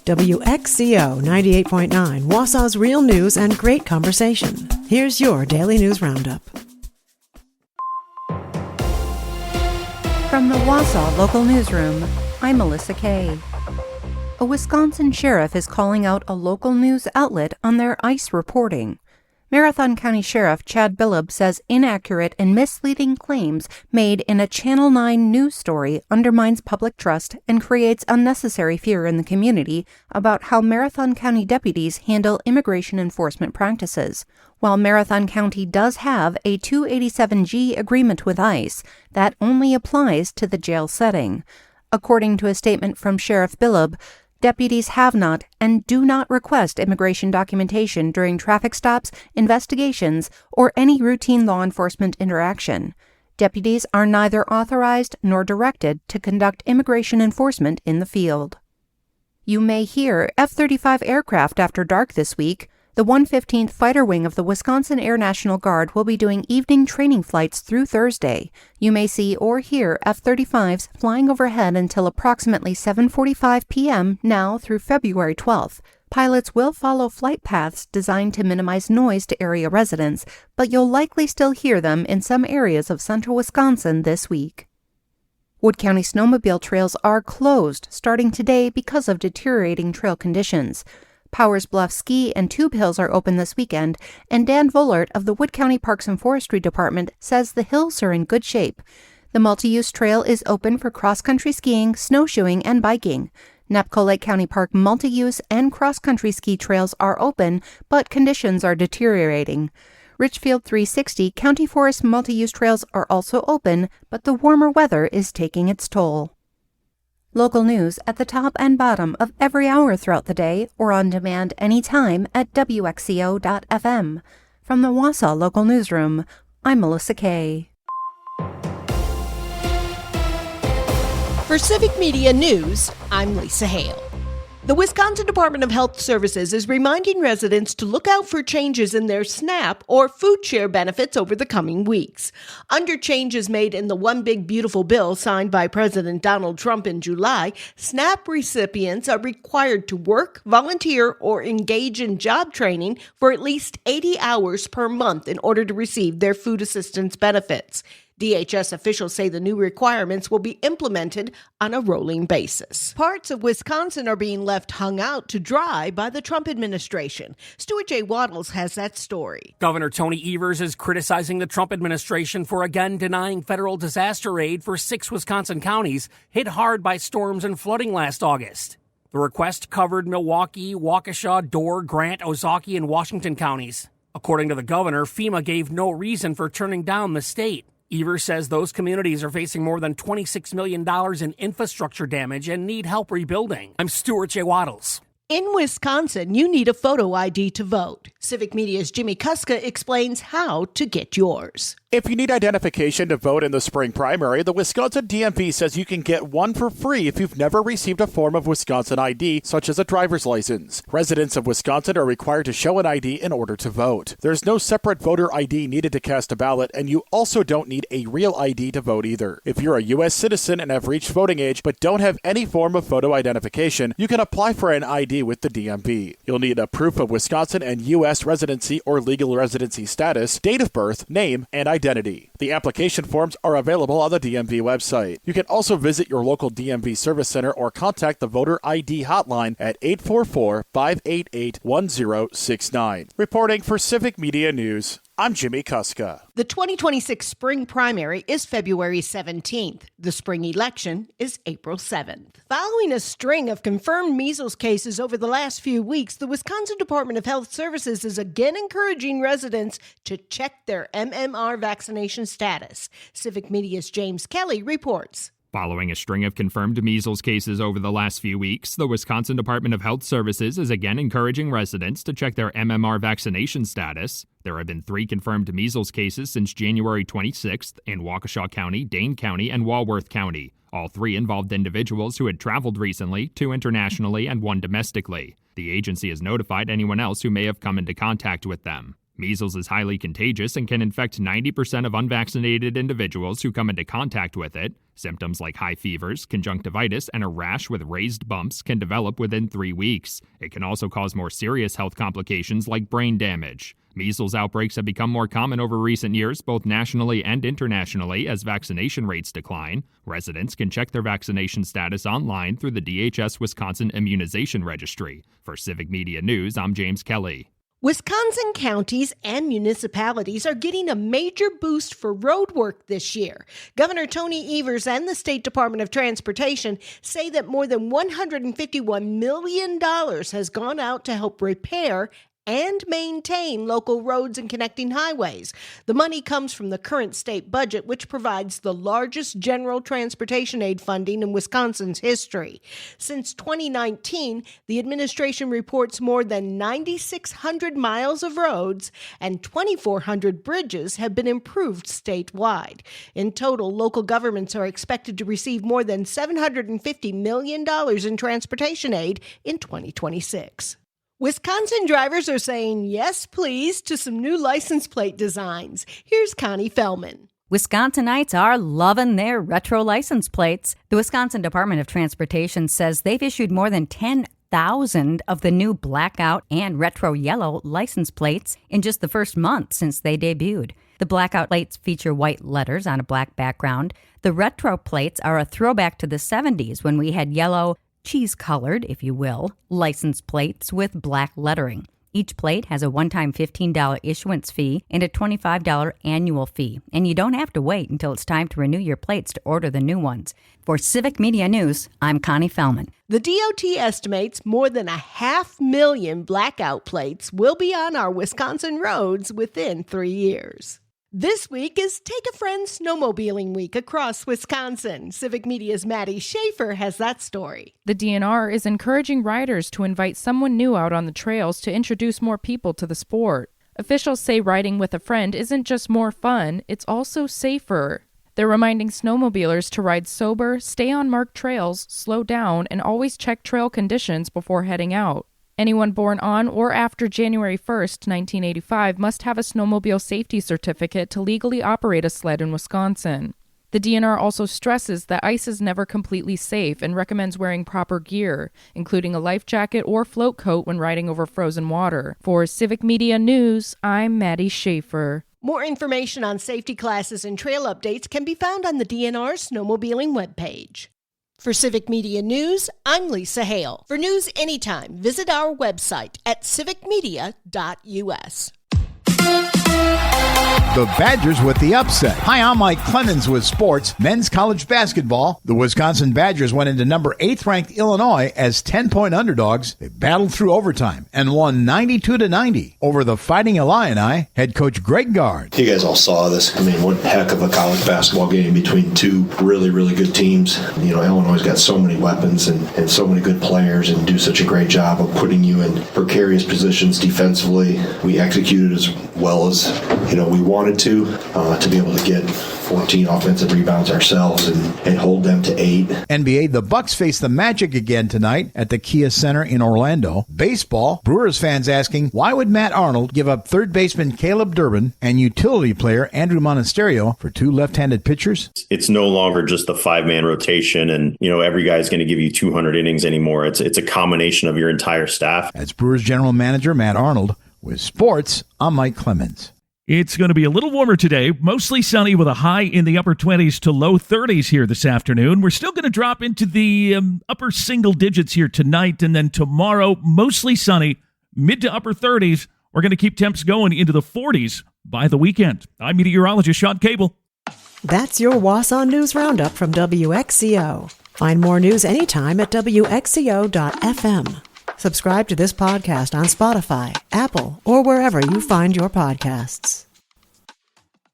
WXCO 98.9, Wausau's real news and great conversation. Here's your Daily News Roundup. From the Wausau Local Newsroom, I'm Melissa Kay. A Wisconsin sheriff is calling out a local news outlet on their ICE reporting. Marathon County Sheriff Chad Billup says inaccurate and misleading claims made in a Channel 9 news story undermines public trust and creates unnecessary fear in the community about how Marathon County deputies handle immigration enforcement practices. While Marathon County does have a 287G agreement with ICE, that only applies to the jail setting. According to a statement from Sheriff Billup, deputies have not and do not request immigration documentation during traffic stops, investigations, or any routine law enforcement interaction. Deputies are neither authorized nor directed to conduct immigration enforcement in the field. You may hear F-35 aircraft after dark this week. The 115th Fighter Wing of the Wisconsin Air National Guard will be doing evening training flights through Thursday. You may see or hear F-35s flying overhead until approximately 7:45 p.m. now through February 12th. Pilots will follow flight paths designed to minimize noise to area residents, but you'll likely still hear them in some areas of central Wisconsin this week. Wood County snowmobile trails are closed starting today because of deteriorating trail conditions. Powers Bluff Ski and Tube Hills are open this weekend, and Dan Vollert of the Wood County Parks and Forestry Department says the hills are in good shape. The multi-use trail is open for cross-country skiing, snowshoeing, and biking. Napco Lake County Park multi-use and cross-country ski trails are open, but conditions are deteriorating. Richfield 360 County Forest multi-use trails are also open, but the warmer weather is taking its toll. Local news at the top and bottom of every hour throughout the day or on demand anytime at WXCO.FM. From the Wausau Local Newsroom, I'm Melissa Kay. For Civic Media News, I'm Lisa Hale. The Wisconsin Department of Health Services is reminding residents to look out for changes in their SNAP or food share benefits over the coming weeks. Under changes made in the One Big Beautiful Bill signed by President Donald Trump in July, SNAP recipients are required to work, volunteer, or engage in job training for at least 80 hours per month in order to receive their food assistance benefits. DHS officials say the new requirements will be implemented on a rolling basis. Parts of Wisconsin are being left hung out to dry by the Trump administration. Stuart J. Waddles has that story. Governor Tony Evers is criticizing the Trump administration for again denying federal disaster aid for 6 Wisconsin counties hit hard by storms and flooding last August. The request covered Milwaukee, Waukesha, Door, Grant, Ozaukee, and Washington counties. According to the governor, FEMA gave no reason for turning down the state. Evers says those communities are facing more than $26 million in infrastructure damage and need help rebuilding. I'm Stuart J. Waddles. In Wisconsin, you need a photo ID to vote. Civic Media's Jimmy Kuska explains how to get yours. If you need identification to vote in the spring primary, the Wisconsin DMV says you can get one for free if you've never received a form of Wisconsin ID, such as a driver's license. Residents of Wisconsin are required to show an ID in order to vote. There's no separate voter ID needed to cast a ballot, and you also don't need a real ID to vote either. If you're a U.S. citizen and have reached voting age but don't have any form of photo identification, you can apply for an ID with the DMV. You'll need a proof of Wisconsin and U.S. residency or legal residency status, date of birth, name, and identity. The application forms are available on the DMV website. You can also visit your local DMV service center or contact the voter ID hotline at 844-588-1069. Reporting for Civic Media News, I'm Jimmy Kuska. The 2026 spring primary is February 17th. The spring election is April 7th. Following a string of confirmed measles cases over the last few weeks, the Wisconsin Department of Health Services is again encouraging residents to check their MMR vaccination status. Civic Media's James Kelly reports. Following a string of confirmed measles cases over the last few weeks, the Wisconsin Department of Health Services is again encouraging residents to check their MMR vaccination status. There have been 3 confirmed measles cases since January 26th in Waukesha County, Dane County, and Walworth County. All 3 involved individuals who had traveled recently, 2 internationally and 1 domestically. The agency has notified anyone else who may have come into contact with them. Measles is highly contagious and can infect 90% of unvaccinated individuals who come into contact with it. Symptoms like high fevers, conjunctivitis, and a rash with raised bumps can develop within 3 weeks. It can also cause more serious health complications like brain damage. Measles outbreaks have become more common over recent years, both nationally and internationally, as vaccination rates decline. Residents can check their vaccination status online through the DHS Wisconsin Immunization Registry. For Civic Media News, I'm James Kelly. Wisconsin counties and municipalities are getting a major boost for road work this year. Governor Tony Evers and the State Department of Transportation say that more than $151 million has gone out to help repair and maintain local roads and connecting highways. The money comes from the current state budget, which provides the largest general transportation aid funding in Wisconsin's history. Since 2019, the administration reports more than 9,600 miles of roads and 2,400 bridges have been improved statewide. In total, local governments are expected to receive more than $750 million in transportation aid in 2026. Wisconsin drivers are saying yes, please, to some new license plate designs. Here's Connie Fellman. Wisconsinites are loving their retro license plates. The Wisconsin Department of Transportation says they've issued more than 10,000 of the new blackout and retro yellow license plates in just the first month since they debuted. The blackout plates feature white letters on a black background. The retro plates are a throwback to the 70s when we had yellow, cheese-colored, if you will, license plates with black lettering. Each plate has a one-time $15 issuance fee and a $25 annual fee, and you don't have to wait until it's time to renew your plates to order the new ones. For Civic Media News, I'm Connie Fellman. The DOT estimates more than 500,000 blackout plates will be on our Wisconsin roads within 3 years. This week is Take a Friend Snowmobiling Week across Wisconsin. Civic Media's Maddie Schaefer has that story. The DNR is encouraging riders to invite someone new out on the trails to introduce more people to the sport. Officials say riding with a friend isn't just more fun, it's also safer. They're reminding snowmobilers to ride sober, stay on marked trails, slow down, and always check trail conditions before heading out. Anyone born on or after January 1st, 1985 must have a snowmobile safety certificate to legally operate a sled in Wisconsin. The DNR also stresses that ice is never completely safe and recommends wearing proper gear, including a life jacket or float coat when riding over frozen water. For Civic Media News, I'm Maddie Schaefer. More information on safety classes and trail updates can be found on the DNR Snowmobiling webpage. For Civic Media News, I'm Lisa Hale. For news anytime, visit our website at civicmedia.us. The Badgers with the upset. Hi, I'm Mike Clemens with sports. Men's college basketball. The Wisconsin Badgers went into number 8th ranked Illinois as 10-point underdogs. They battled through overtime and won 92-90 over the Fighting Illini. Head coach Greg Gard. You guys all saw this. I mean, what heck of a college basketball game between two really, really good teams. You know, Illinois got so many weapons and so many good players and do such a great job of putting you in precarious positions defensively. We executed as well as, we wanted to be able to get 14 offensive rebounds ourselves and hold them to 8. NBA, the Bucks face the Magic again tonight at the Kia Center in Orlando. Baseball, Brewers fans asking, why would Matt Arnold give up third baseman Caleb Durbin and utility player Andrew Monasterio for two left-handed pitchers? It's no longer just the 5-man rotation and, every guy's going to give you 200 innings anymore. It's a combination of your entire staff. That's Brewers general manager Matt Arnold. With sports, I'm Mike Clemens. It's going to be a little warmer today, mostly sunny with a high in the upper 20s to low 30s here this afternoon. We're still going to drop into the upper single digits here tonight, and then tomorrow, mostly sunny, mid to upper 30s. We're going to keep temps going into the 40s by the weekend. I'm meteorologist Sean Cable. That's your Wausau News Roundup from WXCO. Find more news anytime at WXCO.FM. Subscribe to this podcast on Spotify, Apple, or wherever you find your podcasts.